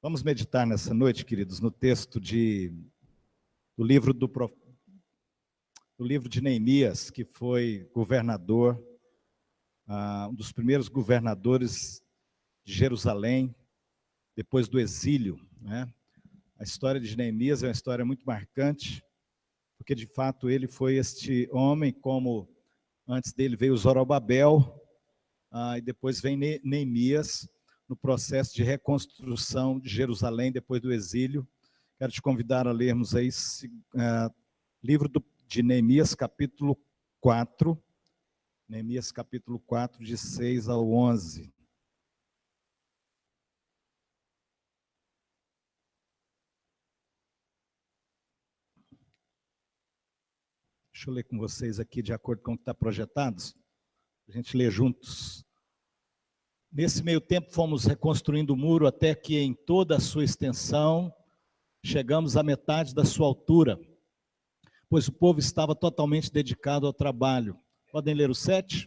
Vamos meditar nessa noite, queridos, no texto do livro de Neemias, que foi governador, um dos primeiros governadores de Jerusalém, depois do exílio, né? A história de Neemias é uma história muito marcante, porque de fato ele foi este homem, como antes dele veio Zorobabel, e depois vem Neemias, no processo de reconstrução de Jerusalém depois do exílio. Quero te convidar a lermos aí livro de Neemias, capítulo 4, Neemias capítulo 4, de 6 ao 11. Deixa eu ler com vocês aqui, de acordo com o que está projetado, a gente lê juntos. Nesse meio tempo, fomos reconstruindo o muro até que, em toda a sua extensão, chegamos à metade da sua altura, pois o povo estava totalmente dedicado ao trabalho. Podem ler o 7?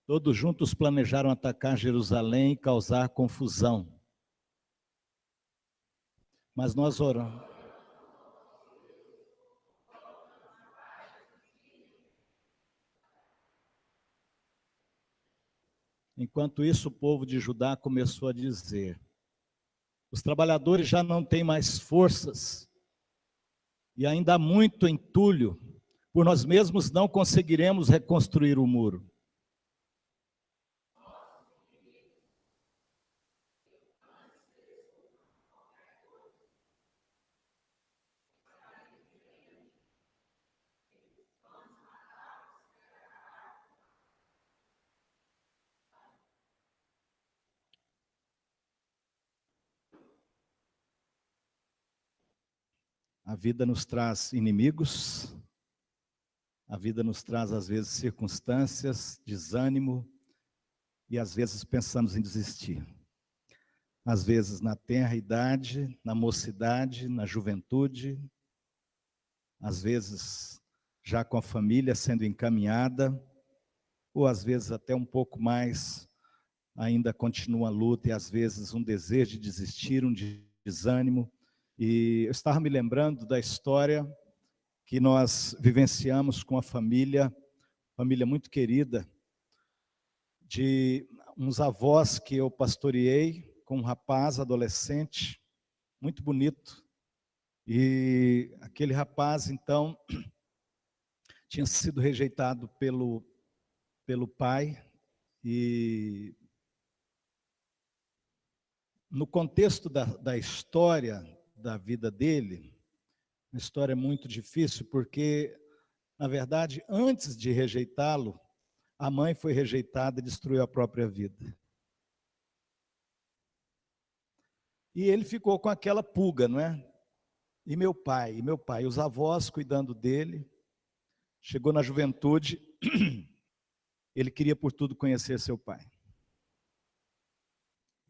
Todos juntos planejaram atacar Jerusalém e causar confusão. Mas nós oramos. Enquanto isso, o povo de Judá começou a dizer: os trabalhadores já não têm mais forças e ainda há muito entulho. Por nós mesmos não conseguiremos reconstruir o muro. A vida nos traz inimigos, a vida nos traz, às vezes, circunstâncias, desânimo, e às vezes pensamos em desistir. Às vezes na tenra idade, na mocidade, na juventude, às vezes já com a família sendo encaminhada, ou às vezes até um pouco mais, ainda continua a luta, e às vezes um desejo de desistir, um desânimo. E eu estava me lembrando da história que nós vivenciamos com a família muito querida, de uns avós que eu pastoreei com um rapaz adolescente, muito bonito. E aquele rapaz, então, tinha sido rejeitado pelo pai, e no contexto da história da vida dele, uma história muito difícil, porque, na verdade, antes de rejeitá-lo, a mãe foi rejeitada e destruiu a própria vida. E ele ficou com aquela pulga, não é? E meu pai, os avós cuidando dele. Chegou na juventude, ele queria por tudo conhecer seu pai.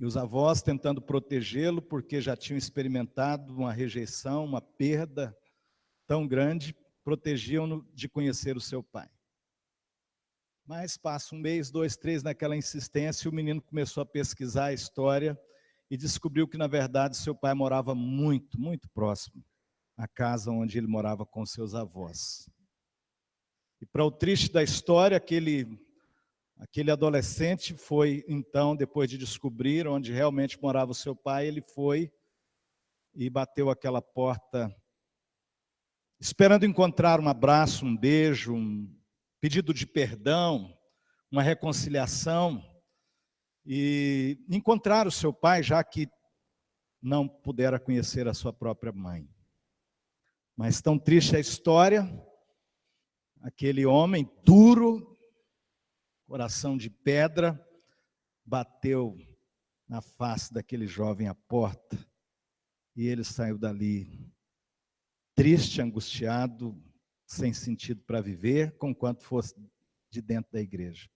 E os avós tentando protegê-lo, porque já tinham experimentado uma rejeição, uma perda tão grande, protegiam-no de conhecer o seu pai. Mas passa um mês, 2, 3, naquela insistência, o menino começou a pesquisar a história e descobriu que, na verdade, seu pai morava muito, muito próximo à casa onde ele morava com seus avós. E para o triste da história, aquele adolescente foi, então, depois de descobrir onde realmente morava o seu pai, ele foi e bateu aquela porta, esperando encontrar um abraço, um beijo, um pedido de perdão, uma reconciliação, e encontrar o seu pai, já que não pudera conhecer a sua própria mãe. Mas tão triste a história, aquele homem duro, coração de pedra, bateu na face daquele jovem à porta, e ele saiu dali triste, angustiado, sem sentido para viver, conquanto fosse de dentro da igreja.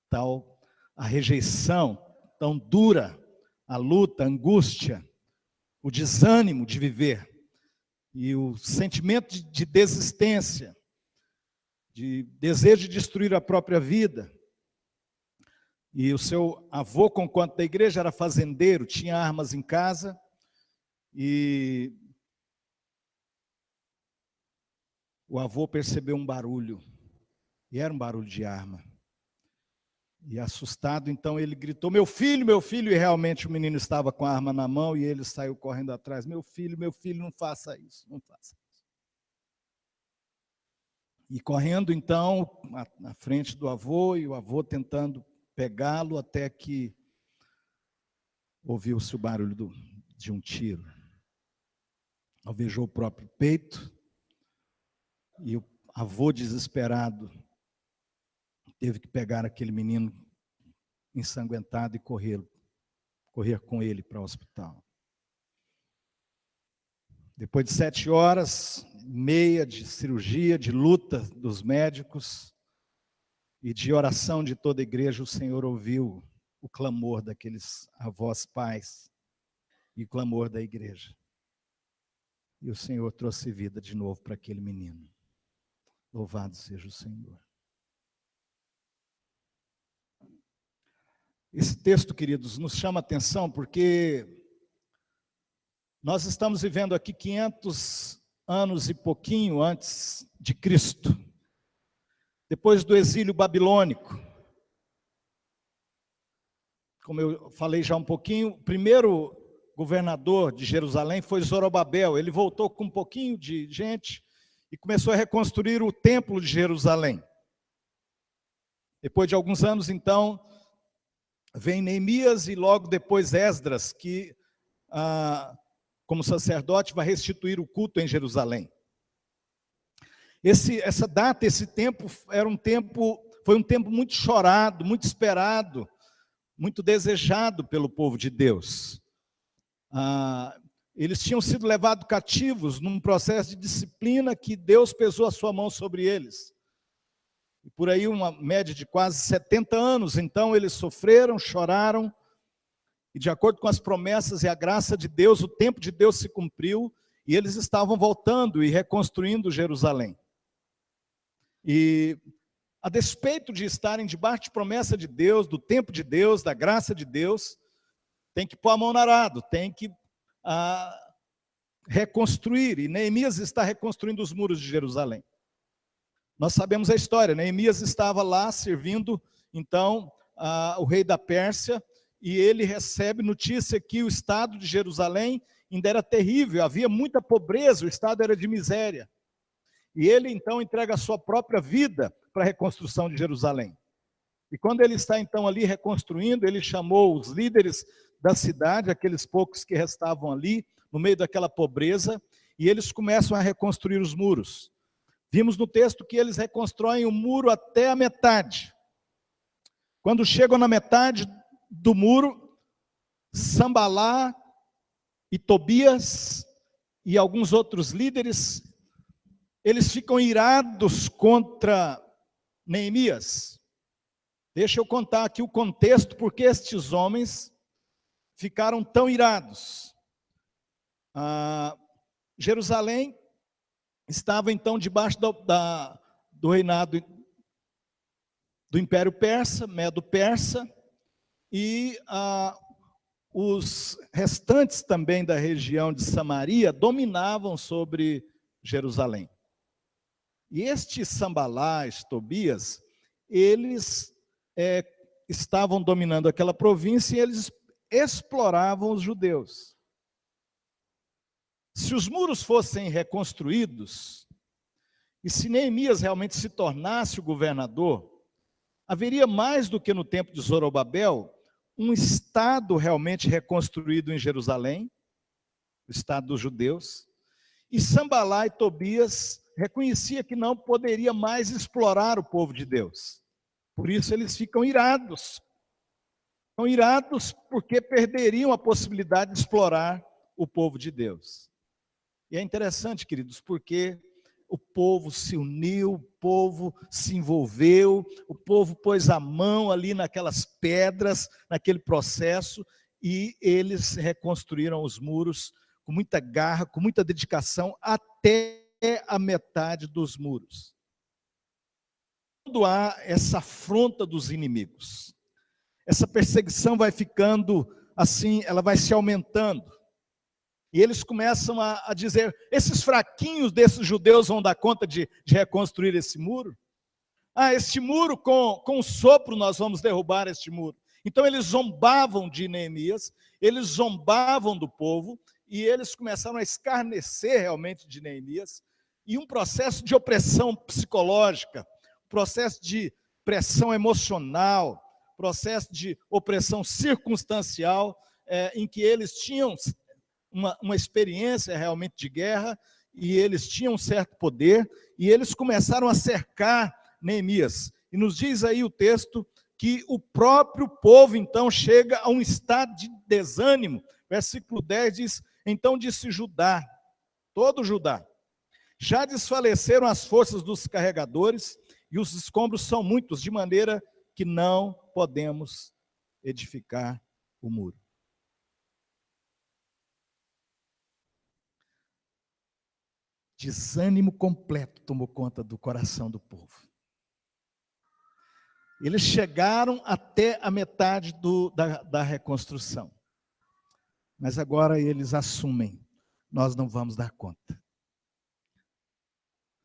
tal a rejeição tão dura, a luta, a angústia, o desânimo de viver e o sentimento de desistência, de desejo de destruir a própria vida. E o seu avô, conquanto da igreja, era fazendeiro, tinha armas em casa, e o avô percebeu um barulho, e era um barulho de arma. E assustado, então ele gritou, meu filho, e realmente o menino estava com a arma na mão, e ele saiu correndo atrás, meu filho, não faça isso, não faça isso. E correndo então, na frente do avô, e o avô tentando pegá-lo, até que ouviu-se o barulho de um tiro. Alvejou o próprio peito, e o avô desesperado teve que pegar aquele menino ensanguentado e correr com ele para o hospital. Depois de 7h30 de cirurgia, de luta dos médicos e de oração de toda a igreja, o Senhor ouviu o clamor daqueles avós pais e o clamor da igreja. E o Senhor trouxe vida de novo para aquele menino. Louvado seja o Senhor. Esse texto, queridos, nos chama a atenção porque nós estamos vivendo aqui 500 anos e pouquinho antes de Cristo, depois do exílio babilônico. Como eu falei já um pouquinho, o primeiro governador de Jerusalém foi Zorobabel. Ele voltou com um pouquinho de gente e começou a reconstruir o templo de Jerusalém. Depois de alguns anos, então, vem Neemias e logo depois Esdras, que como sacerdote vai restituir o culto em Jerusalém. Essa data, esse tempo, foi um tempo muito chorado, muito esperado, muito desejado pelo povo de Deus. Eles tinham sido levados cativos num processo de disciplina que Deus pesou a sua mão sobre eles. E por aí uma média de quase 70 anos, então eles sofreram, choraram, e de acordo com as promessas e a graça de Deus, o tempo de Deus se cumpriu, e eles estavam voltando e reconstruindo Jerusalém. E a despeito de estarem debaixo de promessa de Deus, do tempo de Deus, da graça de Deus, tem que pôr a mão no arado, tem que reconstruir, e Neemias está reconstruindo os muros de Jerusalém. Nós sabemos a história, Neemias estava lá servindo, então, o rei da Pérsia, e ele recebe notícia que o estado de Jerusalém ainda era terrível, havia muita pobreza, o estado era de miséria. E ele, então, entrega a sua própria vida para a reconstrução de Jerusalém. E quando ele está, então, ali reconstruindo, ele chamou os líderes da cidade, aqueles poucos que restavam ali, no meio daquela pobreza, e eles começam a reconstruir os muros. Vimos no texto que eles reconstroem o muro até a metade. Quando chegam na metade do muro, Sambalá e Tobias e alguns outros líderes, eles ficam irados contra Neemias. Deixa eu contar aqui o contexto, porque estes homens ficaram tão irados. Jerusalém estava então debaixo do reinado do Império Persa, Medo-Persa, e os restantes também da região de Samaria dominavam sobre Jerusalém. E estes Sambalás, Tobias, eles estavam dominando aquela província e eles exploravam os judeus. Se os muros fossem reconstruídos, e se Neemias realmente se tornasse o governador, haveria mais do que no tempo de Zorobabel, um estado realmente reconstruído em Jerusalém, o estado dos judeus, e Sambalá e Tobias reconhecia que não poderia mais explorar o povo de Deus. Por isso eles ficam irados. Estão irados porque perderiam a possibilidade de explorar o povo de Deus. E é interessante, queridos, porque o povo se uniu, o povo se envolveu, o povo pôs a mão ali naquelas pedras, naquele processo, e eles reconstruíram os muros com muita garra, com muita dedicação, até a metade dos muros. Quando há essa afronta dos inimigos, essa perseguição vai ficando assim, ela vai se aumentando. E eles começam a dizer, esses fraquinhos desses judeus vão dar conta de reconstruir esse muro? Este muro, com um sopro nós vamos derrubar este muro. Então eles zombavam de Neemias, eles zombavam do povo, e eles começaram a escarnecer realmente de Neemias, e um processo de opressão psicológica, processo de pressão emocional, processo de opressão circunstancial, em que eles tinham uma experiência realmente de guerra, e eles tinham um certo poder, e eles começaram a cercar Neemias. E nos diz aí o texto que o próprio povo então chega a um estado de desânimo. Versículo 10 diz, então disse Judá, todo Judá, já desfaleceram as forças dos carregadores, e os escombros são muitos, de maneira que não podemos edificar o muro. Desânimo completo tomou conta do coração do povo. Eles chegaram até a metade da reconstrução. Mas agora eles assumem, nós não vamos dar conta.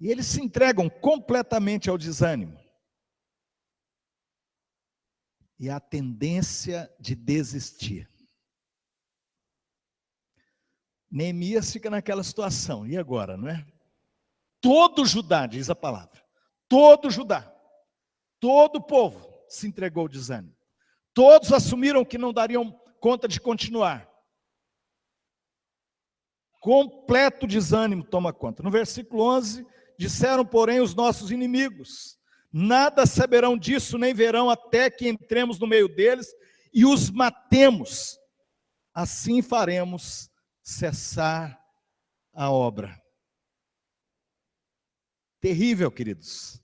E eles se entregam completamente ao desânimo. E à tendência de desistir. Neemias fica naquela situação, e agora, não é? Todo Judá, diz a palavra, todo Judá, todo o povo se entregou ao desânimo. Todos assumiram que não dariam conta de continuar. Completo desânimo toma conta. No versículo 11, disseram, porém, os nossos inimigos, nada saberão disso, nem verão até que entremos no meio deles e os matemos. Assim faremos cessar a obra. Terrível, queridos.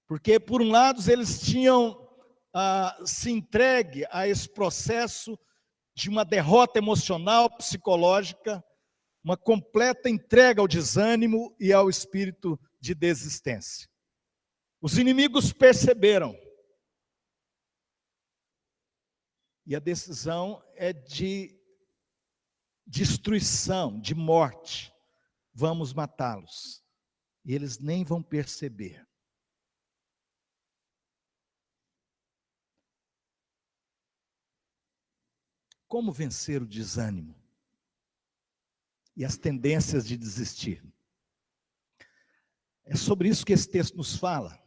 Porque, por um lado, eles tinham se entregue a esse processo de uma derrota emocional, psicológica, uma completa entrega ao desânimo e ao espírito de desistência. Os inimigos perceberam. E a decisão é de destruição, de morte. Vamos matá-los. E eles nem vão perceber. Como vencer o desânimo e as tendências de desistir? É sobre isso que esse texto nos fala.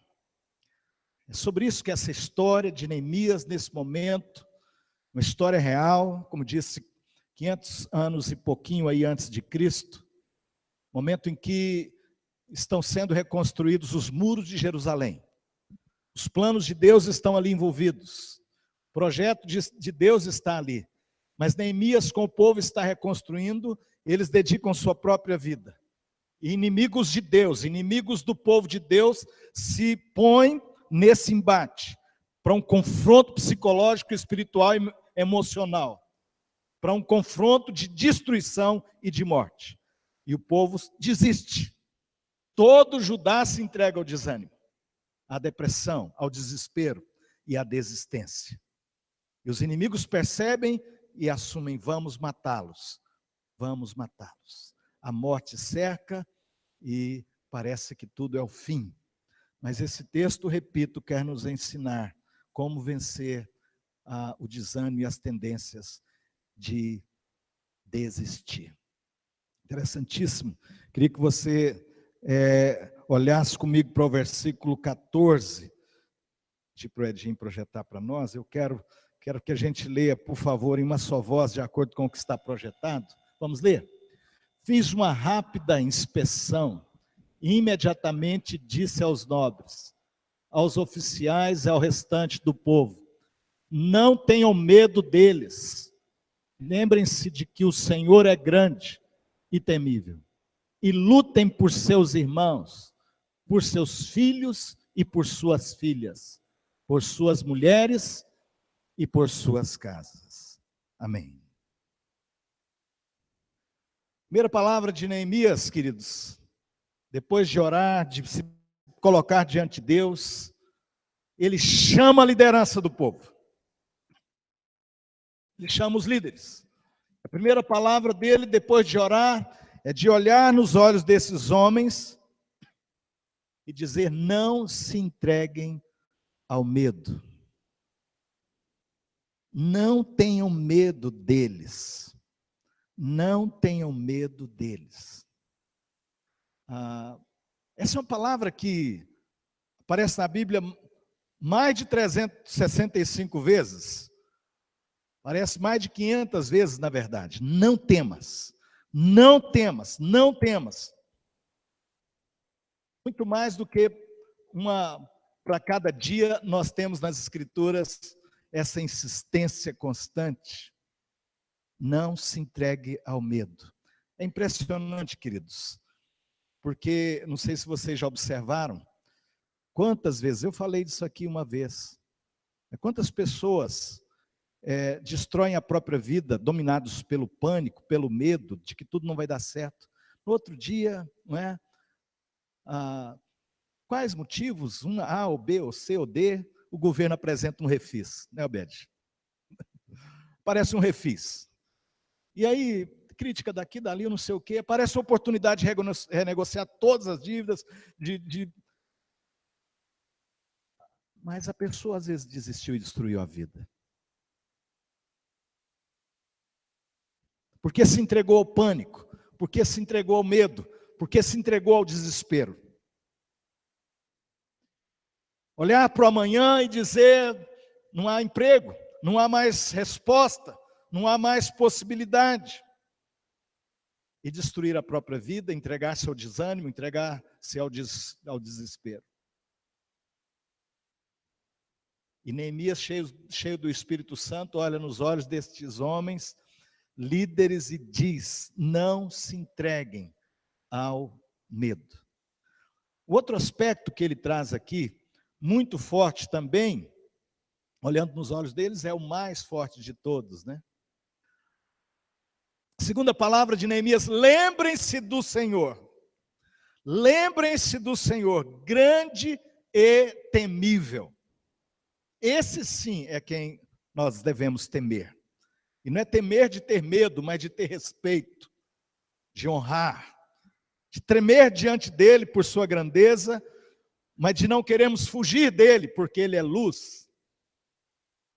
É sobre isso que essa história de Neemias, nesse momento, uma história real, como disse, 500 anos e pouquinho aí antes de Cristo, momento em que estão sendo reconstruídos os muros de Jerusalém. Os planos de Deus estão ali envolvidos. O projeto de Deus está ali. Mas Neemias, com o povo, está reconstruindo, eles dedicam sua própria vida. E inimigos de Deus, inimigos do povo de Deus, se põem nesse embate, para um confronto psicológico, espiritual e emocional, para um confronto de destruição e de morte. E o povo desiste. Todo Judá se entrega ao desânimo, à depressão, ao desespero e à desistência. E os inimigos percebem e assumem, vamos matá-los, vamos matá-los. A morte cerca e parece que tudo é o fim. Mas esse texto, repito, quer nos ensinar como vencer o desânimo e as tendências de desistir. Interessantíssimo. Queria que você olhasse comigo para o versículo 14, de para o Edinho projetar para nós. Eu quero que a gente leia, por favor, em uma só voz, de acordo com o que está projetado. Vamos ler? Fiz uma rápida inspeção e imediatamente disse aos nobres, aos oficiais e ao restante do povo, não tenham medo deles. Lembrem-se de que o Senhor é grande e temível. E lutem por seus irmãos, por seus filhos e por suas filhas, por suas mulheres e por suas casas. Amém. Primeira palavra de Neemias, queridos, depois de orar, de se colocar diante de Deus, ele chama a liderança do povo. Ele chama os líderes. A primeira palavra dele, depois de orar, é de olhar nos olhos desses homens e dizer: não se entreguem ao medo. Não tenham medo deles. Não tenham medo deles. Essa é uma palavra que aparece na Bíblia mais de 365 vezes. Parece mais de 500 vezes, na verdade. Não temas. Não temas. Não temas. Muito mais do que para cada dia, nós temos nas Escrituras essa insistência constante. Não se entregue ao medo. É impressionante, queridos, porque, não sei se vocês já observaram, quantas vezes, eu falei disso aqui uma vez, quantas pessoas destroem a própria vida, dominados pelo pânico, pelo medo, de que tudo não vai dar certo. No outro dia, não é? Quais motivos? A, ou B, ou C, ou D, o governo apresenta um refis, né, Obed? Parece um refis. E aí, crítica daqui, dali, não sei o quê, parece uma oportunidade de renegociar todas as dívidas, Mas a pessoa às vezes desistiu e destruiu a vida. Porque se entregou ao pânico, porque se entregou ao medo, porque se entregou ao desespero. Olhar para o amanhã e dizer: não há emprego, não há mais resposta, não há mais possibilidade. E destruir a própria vida, entregar-se ao desânimo, entregar-se ao desespero. E Neemias, cheio do Espírito Santo, olha nos olhos destes homens, líderes, e diz: não se entreguem ao medo. O outro aspecto que ele traz aqui, muito forte também, olhando nos olhos deles, é o mais forte de todos, né? A segunda palavra de Neemias: lembrem-se do Senhor. Lembrem-se do Senhor, grande e temível. Esse sim é quem nós devemos temer. E não é temer de ter medo, mas de ter respeito, de honrar, de tremer diante dele por sua grandeza, mas de não queremos fugir dele, porque ele é luz.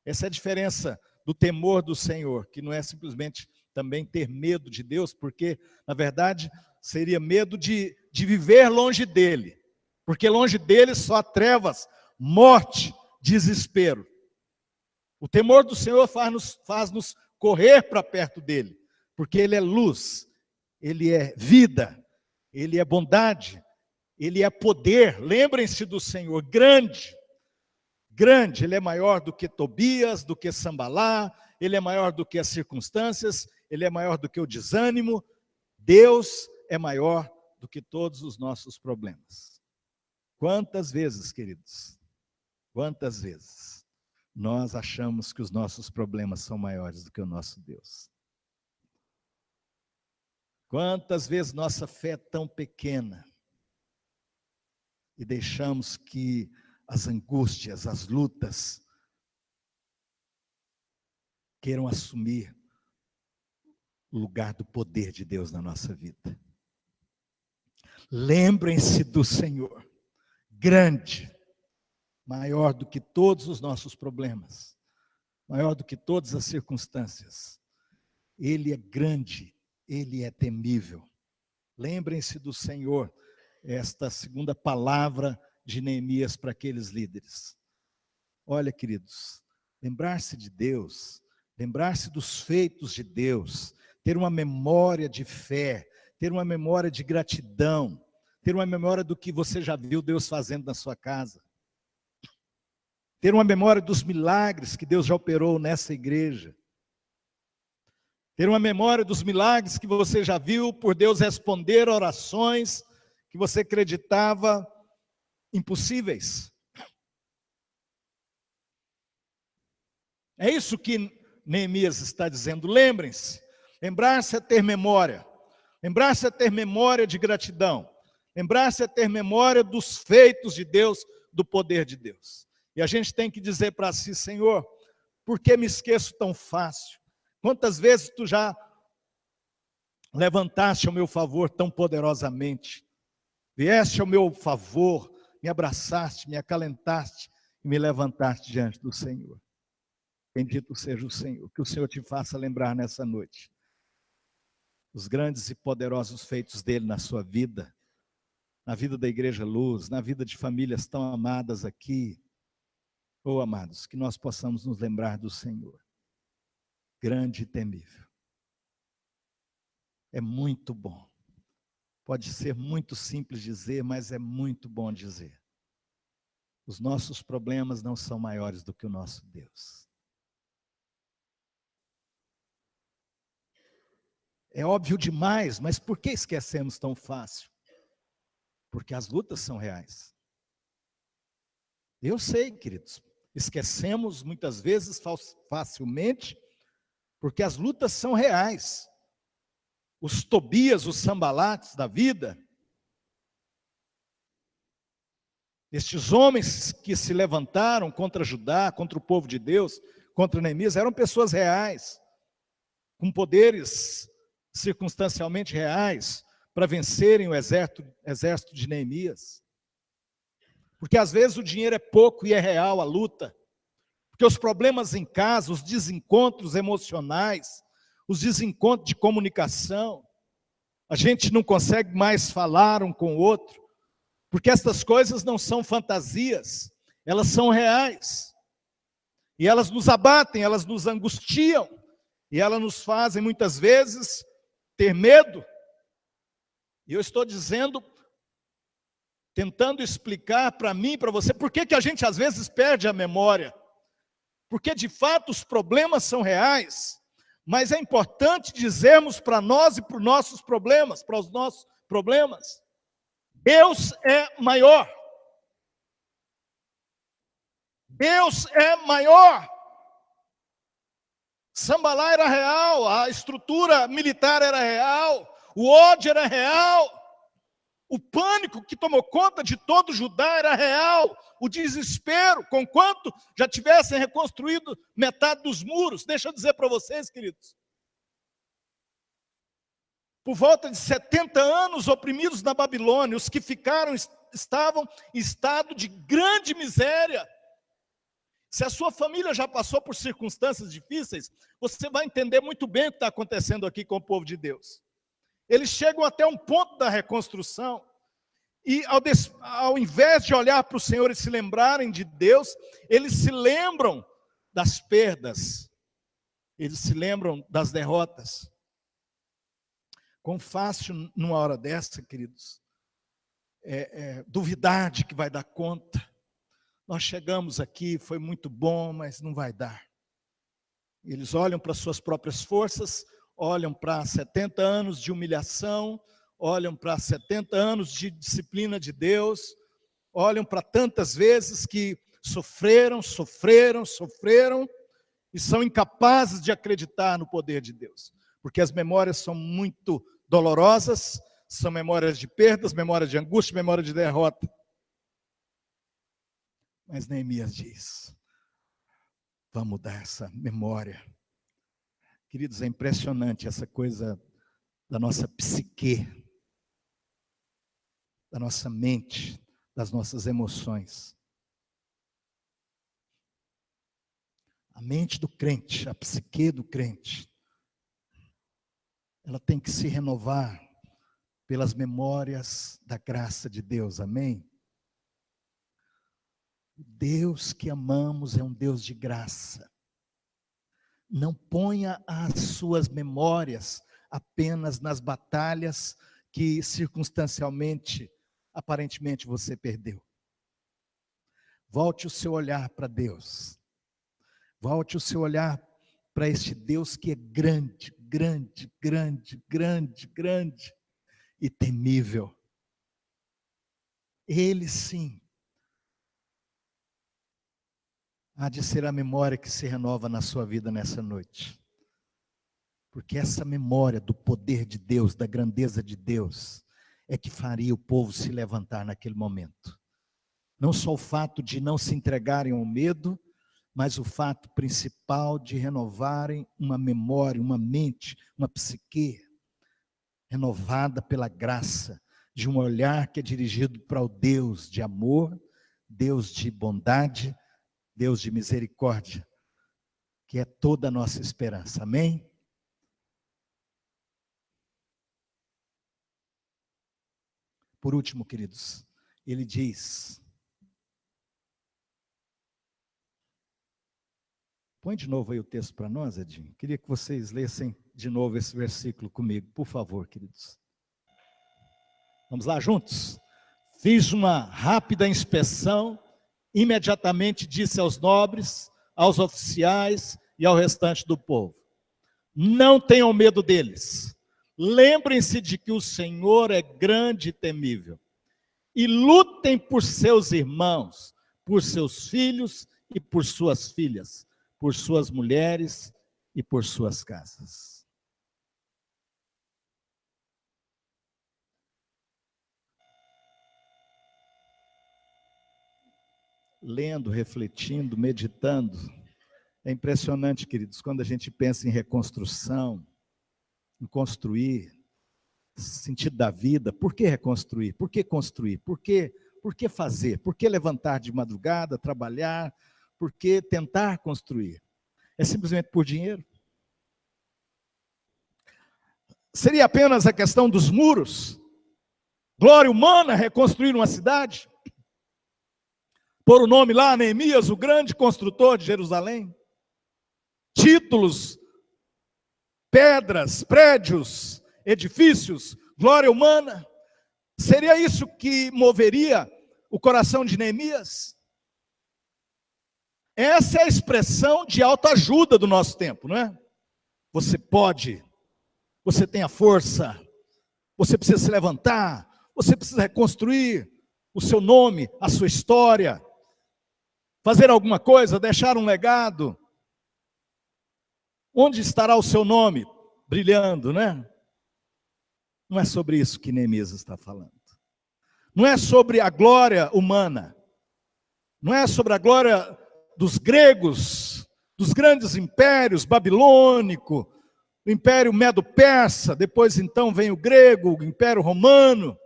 Essa é a diferença do temor do Senhor, que não é simplesmente também ter medo de Deus, porque, na verdade, seria medo de viver longe dele, porque longe dele só há trevas, morte, desespero. O temor do Senhor faz-nos correr para perto dele, porque ele é luz, ele é vida, ele é bondade, ele é poder. Lembrem-se do Senhor, grande, grande, ele é maior do que Tobias, do que Sambalá, ele é maior do que as circunstâncias, ele é maior do que o desânimo. Deus é maior do que todos os nossos problemas. Quantas vezes, queridos, quantas vezes nós achamos que os nossos problemas são maiores do que o nosso Deus? Quantas vezes nossa fé é tão pequena e deixamos que as angústias, as lutas queiram assumir o lugar do poder de Deus na nossa vida. Lembrem-se do Senhor, grande, maior do que todos os nossos problemas, maior do que todas as circunstâncias. Ele é grande, ele é temível. Lembrem-se do Senhor, esta segunda palavra de Neemias para aqueles líderes. Olha, queridos, lembrar-se de Deus, lembrar-se dos feitos de Deus, ter uma memória de fé, ter uma memória de gratidão, ter uma memória do que você já viu Deus fazendo na sua casa, ter uma memória dos milagres que Deus já operou nessa igreja, ter uma memória dos milagres que você já viu por Deus responder orações que você acreditava impossíveis. É isso que Neemias está dizendo. Lembrem-se, lembrar-se é ter memória. Lembrar-se é ter memória de gratidão. Lembrar-se é ter memória dos feitos de Deus, do poder de Deus. E a gente tem que dizer para si: Senhor, por que me esqueço tão fácil? Quantas vezes tu já levantaste ao meu favor tão poderosamente? Vieste ao meu favor, me abraçaste, me acalentaste e me levantaste diante do Senhor. Bendito seja o Senhor, que o Senhor te faça lembrar nessa noite os grandes e poderosos feitos dele na sua vida, na vida da Igreja Luz, na vida de famílias tão amadas aqui. Oh, amados, que nós possamos nos lembrar do Senhor, grande e temível. É muito bom. Pode ser muito simples dizer, mas é muito bom dizer. Os nossos problemas não são maiores do que o nosso Deus. É óbvio demais, mas por que esquecemos tão fácil? Porque as lutas são reais. Eu sei, queridos, esquecemos muitas vezes facilmente, porque as lutas são reais. Os Tobias, os Sambalates da vida, estes homens que se levantaram contra Judá, contra o povo de Deus, contra Neemias, eram pessoas reais, com poderes circunstancialmente reais, para vencerem o exército de Neemias. Porque às vezes o dinheiro é pouco e é real a luta. Porque os problemas em casa, os desencontros emocionais, os desencontros de comunicação, a gente não consegue mais falar um com o outro, porque estas coisas não são fantasias, elas são reais. E elas nos abatem, elas nos angustiam, e elas nos fazem muitas vezes ter medo. E eu estou dizendo, tentando explicar para mim e para você, por que a gente às vezes perde a memória. Porque de fato os problemas são reais, mas é importante dizermos para nós e para os nossos problemas, Deus é maior. Deus é maior. Sambalá era real, a estrutura militar era real, o ódio era real, o pânico que tomou conta de todo Judá era real, o desespero, conquanto já tivessem reconstruído metade dos muros. Deixa eu dizer para vocês, queridos, por volta de 70 anos oprimidos na Babilônia, os que ficaram estavam em estado de grande miséria. Se a sua família já passou por circunstâncias difíceis, você vai entender muito bem o que está acontecendo aqui com o povo de Deus. Eles chegam até um ponto da reconstrução, e ao invés de olhar para o Senhor e se lembrarem de Deus, eles se lembram das perdas, eles se lembram das derrotas. Quão fácil numa hora dessa, queridos, duvidar de que vai dar conta. Nós chegamos aqui, foi muito bom, mas não vai dar. Eles olham para suas próprias forças, olham para 70 anos de humilhação, olham para 70 anos de disciplina de Deus, olham para tantas vezes que sofreram, e são incapazes de acreditar no poder de Deus. Porque as memórias são muito dolorosas, são memórias de perdas, memórias de angústia, memória de derrota. Mas Neemias diz, vamos mudar essa memória. Queridos, é impressionante essa coisa da nossa psique, da nossa mente, das nossas emoções. A mente do crente, a psique do crente, ela tem que se renovar pelas memórias da graça de Deus, amém? O Deus que amamos é um Deus de graça. Não ponha as suas memórias apenas nas batalhas que circunstancialmente, aparentemente você perdeu. Volte o seu olhar para Deus. Volte o seu olhar para este Deus que é grande, grande, grande, grande, grande e temível. Ele sim há de ser a memória que se renova na sua vida nessa noite. Porque essa memória do poder de Deus, da grandeza de Deus, é que faria o povo se levantar naquele momento. Não só o fato de não se entregarem ao medo, mas o fato principal de renovarem uma memória, uma mente, uma psique renovada pela graça, de um olhar que é dirigido para o Deus de amor, Deus de bondade, Deus de misericórdia, que é toda a nossa esperança. Amém? Por último, queridos, ele diz, põe de novo aí o texto para nós, Edinho. Queria que vocês lessem de novo esse versículo comigo, por favor, queridos. Vamos lá juntos? Fiz uma rápida inspeção, imediatamente disse aos nobres, aos oficiais e ao restante do povo: não tenham medo deles. Lembrem-se de que o Senhor é grande e temível. E lutem por seus irmãos, por seus filhos e por suas filhas, por suas mulheres e por suas casas. Lendo, refletindo, meditando, é impressionante, queridos, quando a gente pensa em reconstrução, em construir, sentido da vida. Por que reconstruir? Por que construir? Por que fazer? Por que levantar de madrugada, trabalhar? Por que tentar construir? É simplesmente por dinheiro? Seria apenas a questão dos muros? Glória humana, reconstruir uma cidade? Pôr o nome lá, Neemias, o grande construtor de Jerusalém? Títulos, pedras, prédios, edifícios, glória humana? Seria isso que moveria o coração de Neemias? Essa é a expressão de autoajuda do nosso tempo, não é? Você pode, você tem a força, você precisa se levantar, você precisa reconstruir o seu nome, a sua história, fazer alguma coisa, deixar um legado. Onde estará o seu nome? Brilhando, né? Não é sobre isso que Neemias está falando. Não é sobre a glória humana. Não é sobre a glória dos gregos, dos grandes impérios, babilônico, o império medo-persa, depois então vem o grego, o império romano,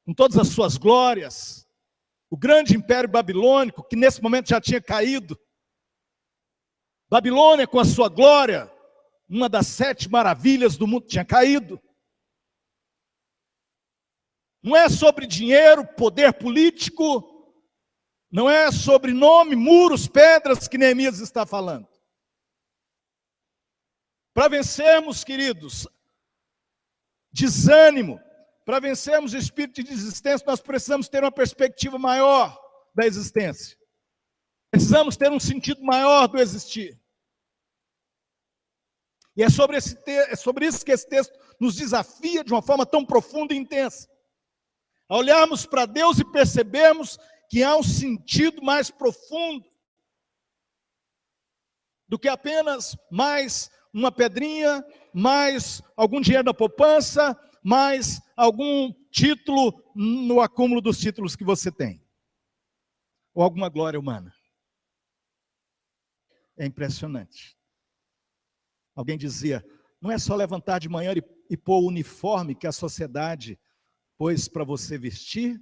com todas as suas glórias. O grande império babilônico, que nesse momento já tinha caído. Babilônia, com a sua glória, uma das 7 maravilhas do mundo, tinha caído. Não é sobre dinheiro, poder político, não é sobre nome, muros, pedras que Neemias está falando. Para vencermos, queridos, desânimo, para vencermos o espírito de desistência, nós precisamos ter uma perspectiva maior da existência. Precisamos ter um sentido maior do existir. E é sobre isso que esse texto nos desafia de uma forma tão profunda e intensa. A olharmos para Deus e percebermos que há um sentido mais profundo do que apenas mais uma pedrinha, mais algum dinheiro na poupança, mais algum título no acúmulo dos títulos que você tem. Ou alguma glória humana. É impressionante. Alguém dizia, não é só levantar de manhã e pôr o uniforme que a sociedade pôs para você vestir,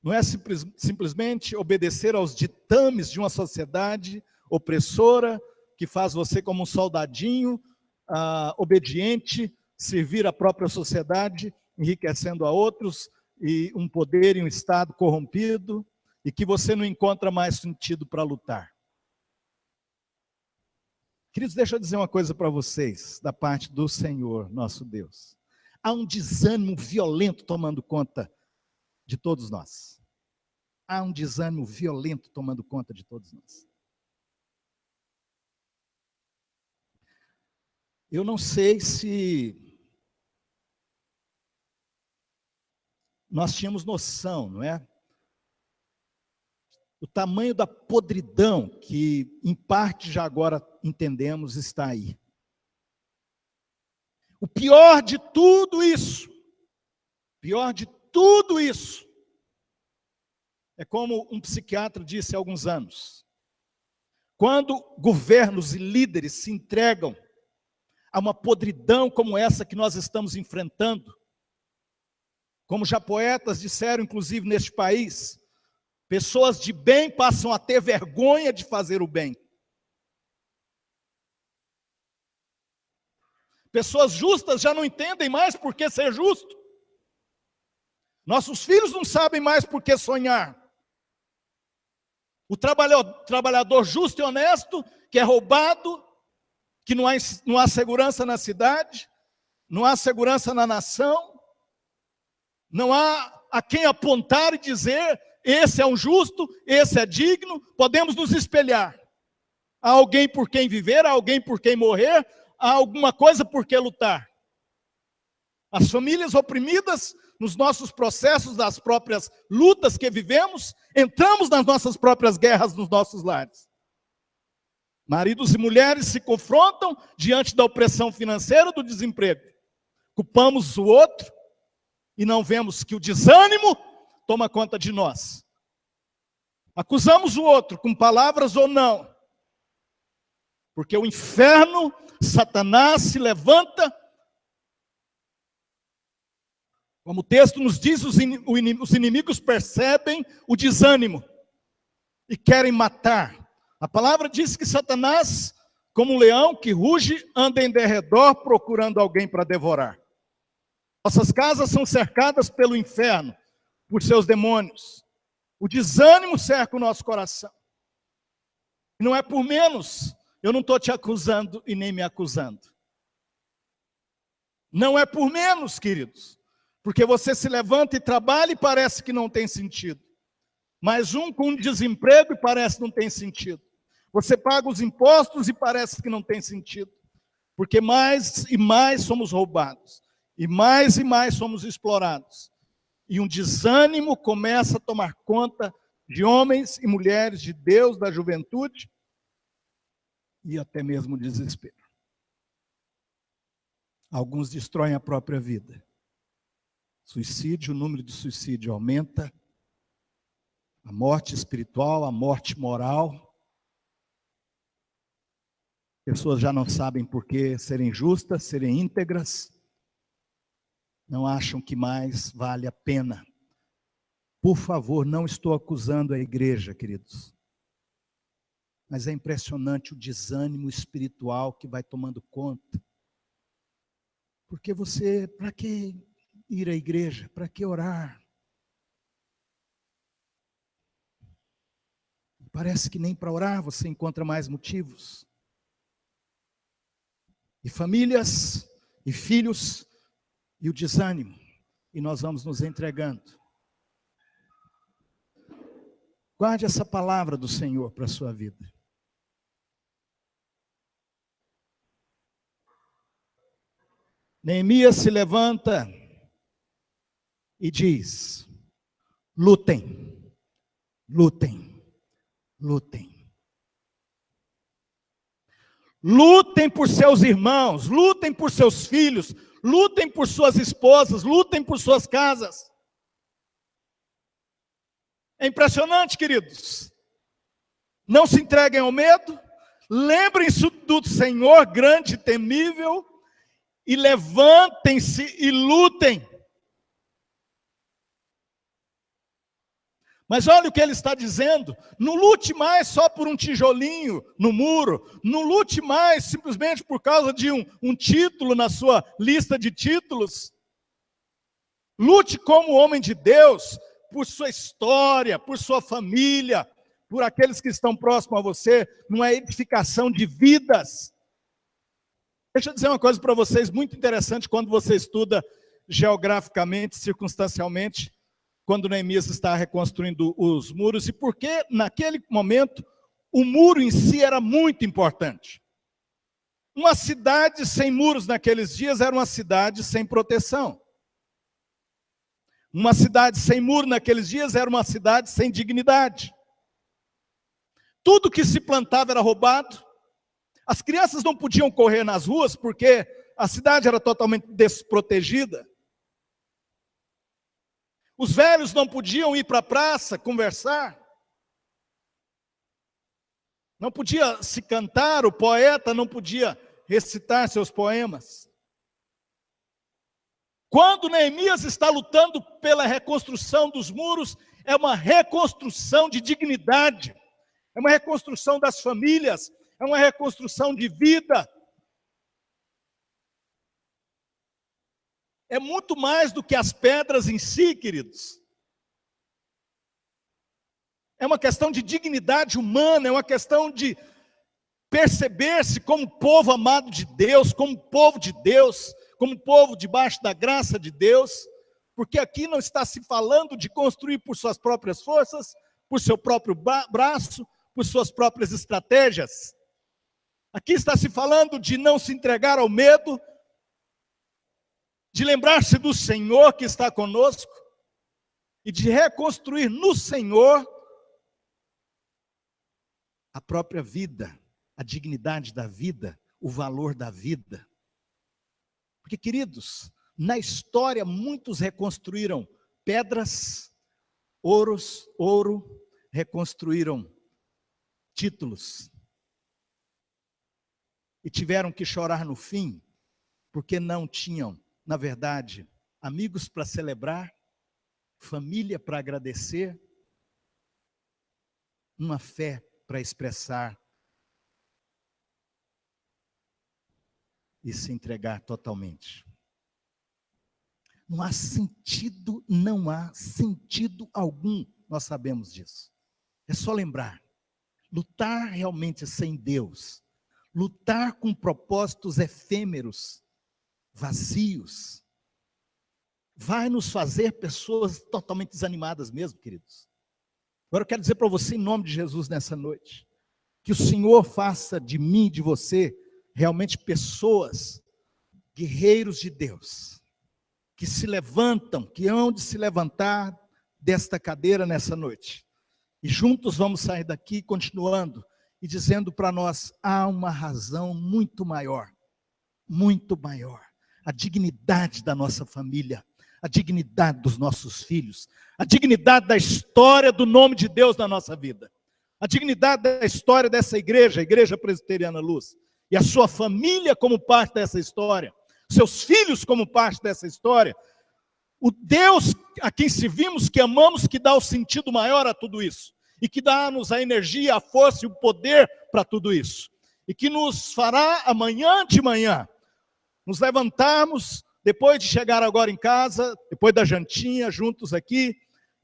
não é simplesmente obedecer aos ditames de uma sociedade opressora, que faz você como um soldadinho, obediente, servir a própria sociedade, enriquecendo a outros, e um poder e um Estado corrompido, e que você não encontra mais sentido para lutar. Queridos, deixa eu dizer uma coisa para vocês, da parte do Senhor, nosso Deus. Há um desânimo violento tomando conta de todos nós. Há um desânimo violento tomando conta de todos nós. Eu não sei se nós tínhamos noção, não é? O tamanho da podridão que, em parte, já agora entendemos, está aí. O pior de tudo isso, é como um psiquiatra disse há alguns anos: quando governos e líderes se entregam a uma podridão como essa que nós estamos enfrentando, como já poetas disseram, inclusive neste país, pessoas de bem passam a ter vergonha de fazer o bem. Pessoas justas já não entendem mais por que ser justo. Nossos filhos não sabem mais por que sonhar. O trabalhador justo e honesto, que é roubado, que não há segurança na cidade, não há segurança na nação, não há a quem apontar e dizer: esse é um justo, esse é digno, podemos nos espelhar. Há alguém por quem viver, há alguém por quem morrer, há alguma coisa por que lutar. As famílias oprimidas, nos nossos processos das próprias lutas que vivemos, entramos nas nossas próprias guerras nos nossos lares. Maridos e mulheres se confrontam diante da opressão financeira, do desemprego. Culpamos o outro e não vemos que o desânimo toma conta de nós. Acusamos o outro com palavras ou não, porque o inferno, Satanás se levanta. Como o texto nos diz, os inimigos percebem o desânimo e querem matar. A palavra diz que Satanás, como um leão que ruge, anda em derredor procurando alguém para devorar. Nossas casas são cercadas pelo inferno, por seus demônios. O desânimo cerca o nosso coração. Não é por menos, eu não estou te acusando e nem me acusando. Não é por menos, queridos. Porque você se levanta e trabalha e parece que não tem sentido. Mais um com desemprego e parece que não tem sentido. Você paga os impostos e parece que não tem sentido. Porque mais e mais somos roubados. E mais somos explorados. E um desânimo começa a tomar conta de homens e mulheres de Deus, da juventude, e até mesmo desespero. Alguns destroem a própria vida. Suicídio, o número de suicídio aumenta, a morte espiritual, a morte moral. Pessoas já não sabem por que serem justas, serem íntegras, não acham que mais vale a pena. Por favor, não estou acusando a igreja, queridos, mas é impressionante o desânimo espiritual que vai tomando conta. Porque você, para que ir à igreja? Para que orar? Parece que nem para orar você encontra mais motivos. E famílias, e filhos, e o desânimo. E nós vamos nos entregando. Guarde essa palavra do Senhor para a sua vida. Neemias se levanta e diz: lutem, lutem, lutem. Lutem por seus irmãos, lutem por seus filhos, lutem por suas esposas, lutem por suas casas. É impressionante, queridos. Não se entreguem ao medo, lembrem-se do Senhor grande e temível, e levantem-se e lutem. Mas olha o que ele está dizendo: não lute mais só por um tijolinho no muro, não lute mais simplesmente por causa de um título na sua lista de títulos. Lute como homem de Deus, por sua história, por sua família, por aqueles que estão próximos a você, numa edificação de vidas. Deixa eu dizer uma coisa para vocês muito interessante quando você estuda geograficamente, circunstancialmente, quando Neemias está reconstruindo os muros, e porque naquele momento o muro em si era muito importante. Uma cidade sem muros naqueles dias era uma cidade sem proteção. Uma cidade sem muro naqueles dias era uma cidade sem dignidade. Tudo que se plantava era roubado. As crianças não podiam correr nas ruas porque a cidade era totalmente desprotegida. Os velhos não podiam ir para a praça conversar. Não podia se cantar, o poeta não podia recitar seus poemas. Quando Neemias está lutando pela reconstrução dos muros, é uma reconstrução de dignidade, é uma reconstrução das famílias, é uma reconstrução de vida. É muito mais do que as pedras em si, queridos. É uma questão de dignidade humana, é uma questão de perceber-se como povo amado de Deus, como povo de Deus, como povo debaixo da graça de Deus, porque aqui não está se falando de construir por suas próprias forças, por seu próprio braço, por suas próprias estratégias. Aqui está se falando de não se entregar ao medo, de lembrar-se do Senhor que está conosco e de reconstruir no Senhor a própria vida, a dignidade da vida, o valor da vida. Porque, queridos, na história muitos reconstruíram pedras, ouro, reconstruíram títulos. E tiveram que chorar no fim, porque não tinham, na verdade, amigos para celebrar, família para agradecer, uma fé para expressar e se entregar totalmente. Não há sentido algum, nós sabemos disso. É só lembrar, lutar realmente sem Deus, lutar com propósitos efêmeros, vazios, vai nos fazer pessoas totalmente desanimadas mesmo, queridos. Agora eu quero dizer para você, em nome de Jesus, nessa noite, que o Senhor faça de mim, de você, realmente pessoas, guerreiros de Deus, que se levantam, que hão de se levantar desta cadeira nessa noite. E juntos vamos sair daqui continuando e dizendo para nós, há uma razão muito maior, a dignidade da nossa família, a dignidade dos nossos filhos, a dignidade da história do nome de Deus na nossa vida, a dignidade da história dessa igreja, a Igreja Presbiteriana Luz, e a sua família como parte dessa história, seus filhos como parte dessa história, o Deus a quem servimos, que amamos, que dá o sentido maior a tudo isso, e que dá-nos a energia, a força e o poder para tudo isso, e que nos fará amanhã de manhã, nos levantarmos, depois de chegar agora em casa, depois da jantinha, juntos aqui,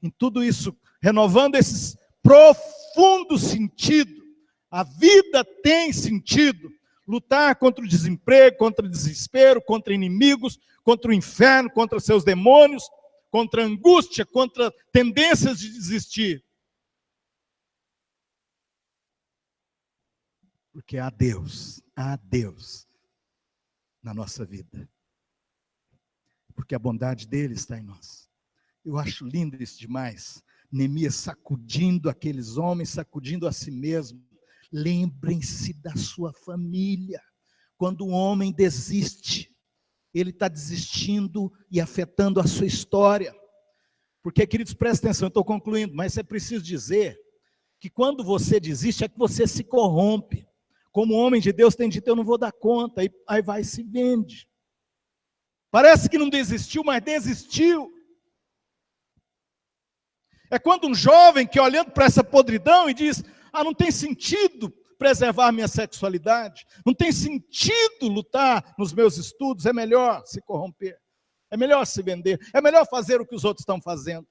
em tudo isso, renovando esse profundo sentido. A vida tem sentido. Lutar contra o desemprego, contra o desespero, contra inimigos, contra o inferno, contra seus demônios, contra a angústia, contra tendências de desistir. Porque há Deus na nossa vida. Porque a bondade dele está em nós. Eu acho lindo isso demais. Neemias sacudindo aqueles homens, sacudindo a si mesmo. Lembrem-se da sua família. Quando um homem desiste, ele está desistindo e afetando a sua história. Porque, queridos, prestem atenção, eu estou concluindo, mas é preciso dizer que quando você desiste, é que você se corrompe. Como homem de Deus tem dito, eu não vou dar conta, aí vai e se vende. Parece que não desistiu, mas desistiu. É quando um jovem que olhando para essa podridão e diz, não tem sentido preservar minha sexualidade, não tem sentido lutar nos meus estudos, é melhor se corromper, é melhor se vender, é melhor fazer o que os outros estão fazendo.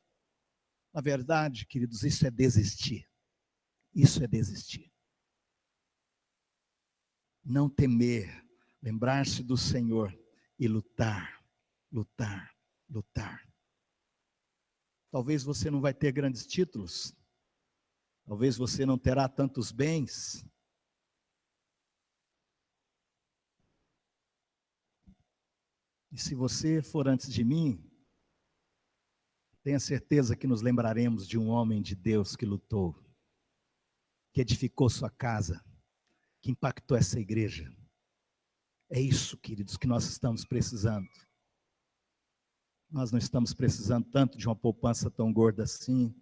Na verdade, queridos, isso é desistir. Isso é desistir. Não temer, lembrar-se do Senhor e lutar. Talvez você não vai ter grandes títulos, talvez você não terá tantos bens, e se você for antes de mim, tenha certeza que nos lembraremos de um homem de Deus que lutou, que edificou sua casa, que impactou essa igreja. É isso, queridos, que nós estamos precisando. Nós não estamos precisando tanto de uma poupança tão gorda assim.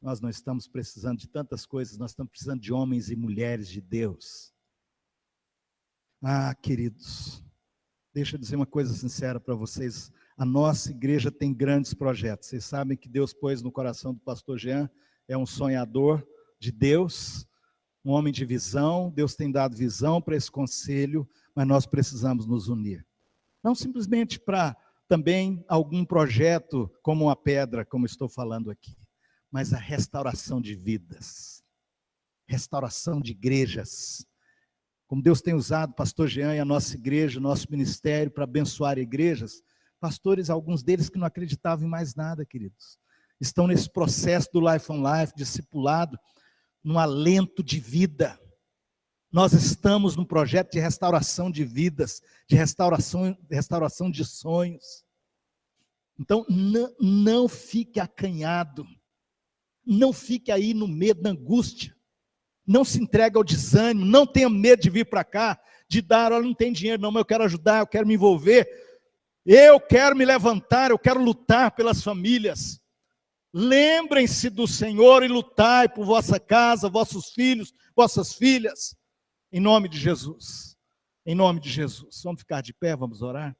Nós não estamos precisando de tantas coisas. Nós estamos precisando de homens e mulheres de Deus. Ah, queridos, deixa eu dizer uma coisa sincera para vocês. A nossa igreja tem grandes projetos. Vocês sabem que Deus pôs no coração do pastor Jean, é um sonhador de Deus, um homem de visão. Deus tem dado visão para esse conselho, mas nós precisamos nos unir. Não simplesmente para também algum projeto como uma pedra, como estou falando aqui, mas a restauração de vidas, restauração de igrejas. Como Deus tem usado o pastor Jean e a nossa igreja, o nosso ministério para abençoar igrejas, pastores, alguns deles que não acreditavam em mais nada, queridos, estão nesse processo do Life on Life, discipulado, num alento de vida. Nós estamos num projeto de restauração de vidas, de restauração de sonhos. Então, não fique acanhado, não fique aí no medo, na angústia, não se entregue ao desânimo, não tenha medo de vir para cá, de dar, olha, não tem dinheiro não, mas eu quero ajudar, eu quero me envolver, eu quero me levantar, eu quero lutar pelas famílias. Lembrem-se do Senhor e lutai por vossa casa, vossos filhos, vossas filhas. Em nome de Jesus. Em nome de Jesus. Vamos ficar de pé, vamos orar.